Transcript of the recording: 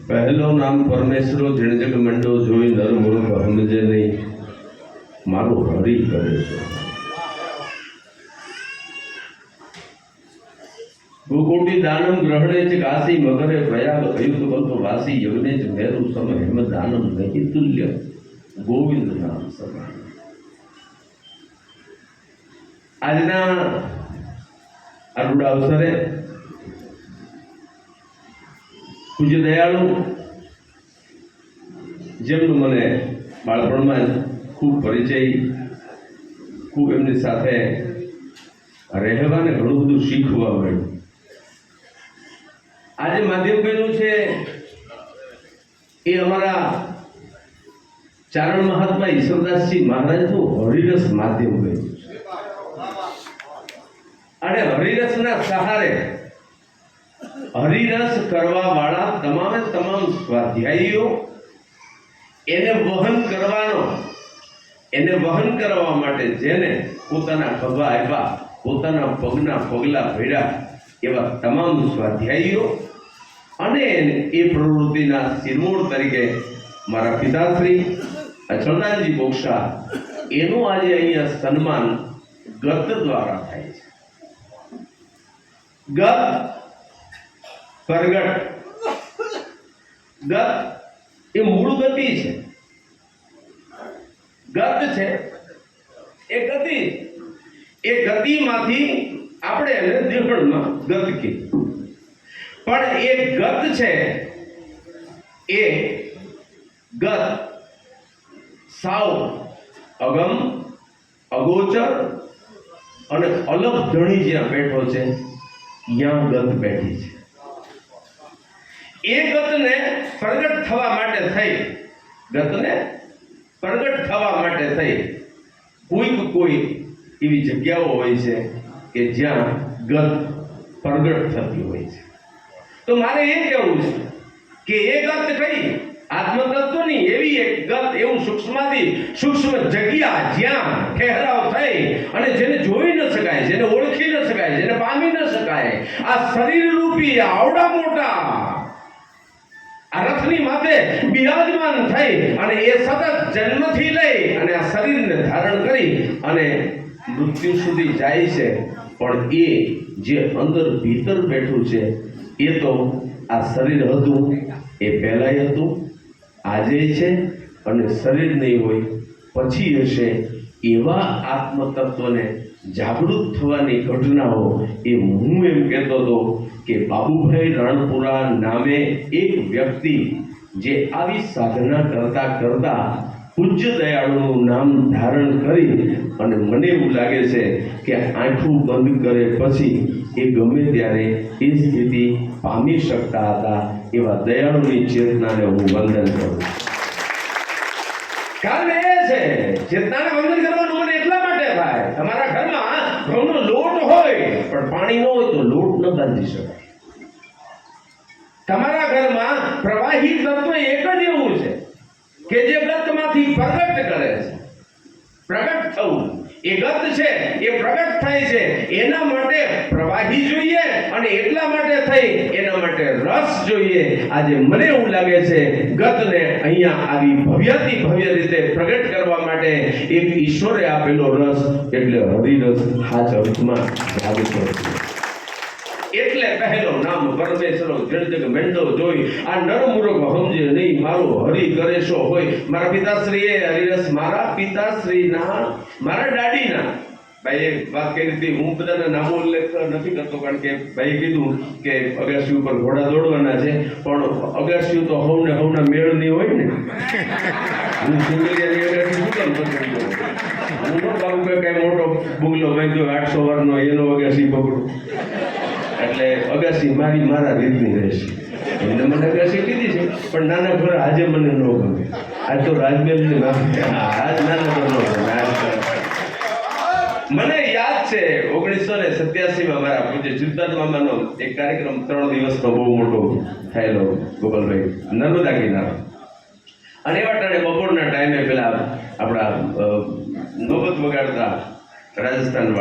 પહેલો નામ પરમેશ્વરો જણજગ મંડો જોઈ નર મૂર્ખ સમજે નહીં, મારું હરી કરે છે. ગોકોટી દાનમ ગ્રહણે ચ કાશી મગરે પ્રયાગ અયુત કલ્પ વાસી યજ્ઞે ચ મેરુ સમ હેમ દાનમ નહીં તુલ્ય ગોવિંદ નામ સમાન. આજના આ રૂડા અવસરે પૂજ્ય દયાળુ, જેમનો મને બાળપણમાં ખૂબ પરિચય, ખૂબ એમની સાથે રહેવાને ઘણું બધું શીખવા મળ્યું. આજે માધ્યમ બન્યું છે એ અમારા ચારણ મહાત્મા ઈશ્વરદાસજી મહારાજનું હરિરસ માધ્યમ બન્યું છે. અને હરિરસના સહારે હરિરસ કરવા વાળા તમામે તમામ સ્વાધ્યાયીઓ એને વહન કરવા માટે જેને પોતાના ખભા આપ્યા, પોતાના પગના પગલા ભેળ્યા, એવા તમામ સ્વાધ્યાયીઓ અને એ પ્રવૃત્તિના શિરમોર તરીકે મારા પિતાશ્રી અચલદાનજી બોક્ષા, એનું આજે અહીંયા સન્માન ગત દ્વારા થાય છે. ગત પ્રગટ, ગત એ મૂળ ગતિ છે. ગત છે એ ગતિ, એ ગતિમાંથી આપણે એને દ્વિગુણમાં ગત કીધું. પણ એ ગત છે એ ગત સાવ અગમ, અગોચર અને અલગ ધણી જ્યાં બેઠો છે ત્યાં ગત બેઠી છે. એ ગતને પ્રગટ થવા માટે થઈ, ગતને પ્રગટ થવા માટે થઈ કોઈ એવી જગ્યાઓ હોય છે કે જ્યાં ગત પ્રગટ થતી હોય છે. તો મારે એ કહેવું છે કે એ ગત કઈ આત્મતત્વની એવી એક ગત, એવું સૂક્ષ્માથી સૂક્ષ્મ જગ્યા જ્યાં ઠહેરાવ થઈ અને જેને જોઈ ન શકાય, જેને ઓળખી ન શકાય, જેને પામી ન શકાય, આ શરીર રૂપી આવડા મોટા આ રથની માથે બિરાજમાન થઈ અને એ સતત જન્મથી લઈ અને આ શરીરને ધારણ કરી અને મૃત્યુ સુધી જાય છે. પણ એ જે અંદર ભીતર બેઠું છે એ તો આ શરીર હતું એ પહેલાંય હતું, આજે છે અને શરીર નહીં હોય પછી હશે. એવા આત્મતત્વને જાગૃત થવાની ઘટનાઓ એ હું એમ કહેતો હતો કે બાબુભાઈ રાણપુરા નામે એક વ્યક્તિ જે આવી સાધના કરતા કરતા પૂજ્ય દયાળુનું નામ ધારણ કરી અને મને એવું લાગે છે કે આંખું બંધ કરે પછી એ ગમે ત્યારે એ સ્થિતિ પામી શકતા હતા. એવા દયાળુની ચેતનાને હું વંદન કરું. કારણ એ છે ચેતનાને વંદન કરવાનું મને એટલા માટે થાય, તમારા ઘરમાં ઘઉંનો લોટ હોય પણ પાણી ન હોય તો લોટ ન બાંધી શકાય. તમારા ઘરમાં પ્રવાહી તત્વ એક જ એવું છે કે જે ગતમાંથી પ્રગટ કરે છે. પ્રગટ થવું એ ગત છે, એ પ્રગટ થાય છે. એના માટે પ્રવાહી જોઈએ અને એટલા માટે થઈ એના માટે રસ જોઈએ. આજે મને એવું લાગે છે ગતને અહીંયા આવી ભવ્યથી ભવ્ય રીતે પ્રગટ કરવા માટે એક ઈશ્વરે આપેલો રસ એટલે હરિરસ હાચ અર્થમાં જાગતો છે. એટલે પહેલો નામ પરમેશ્વરો જળજગ મેંડો જોઈ આ નરમૂરખ સમજે નહીં, મારો હરિ કરેશો હોય. મારા પિતાશ્રીએ હરિરસ, મારા પિતાશ્રીના, મારા દાડીના ભાઈએ વાત કરી હતી. હું બધાના નામો ઉલ્લેખ નથી કરતો કારણ કે ભાઈએ કીધું કે અગાસી ઉપર ઘોડા દોડવાના છે, પણ અગાસી તો હવના મેળની હોય ને. હું સુંદરિયાની અગાસી શું કામ પકડી દઉં? હું તો બાબુ કઈ મોટો બુગલો વાંચ્યો 800 વારનો એનો અગાસી પકડું. એટલે અગાસી મારા રીતની રહેશે. એને મને અગાસી કીધી છે પણ નાના ઘર આજે મને ન ગમે. આજ તો રાજમહેલની આજ નાના ઘર ન ગમે. મને યાદ છે 1987માં મારા પૂજ્ય ચિંતન મામાનો એક કાર્યક્રમ 3 દિવસનો બહુ મોટો થયેલો ગોપાલભાઈ, નર્મદા કિનારો. અને એવા ટાણે બપોરના ટાઈમે પેલા આપણા નોબત વગાડતા રાજસ્થાન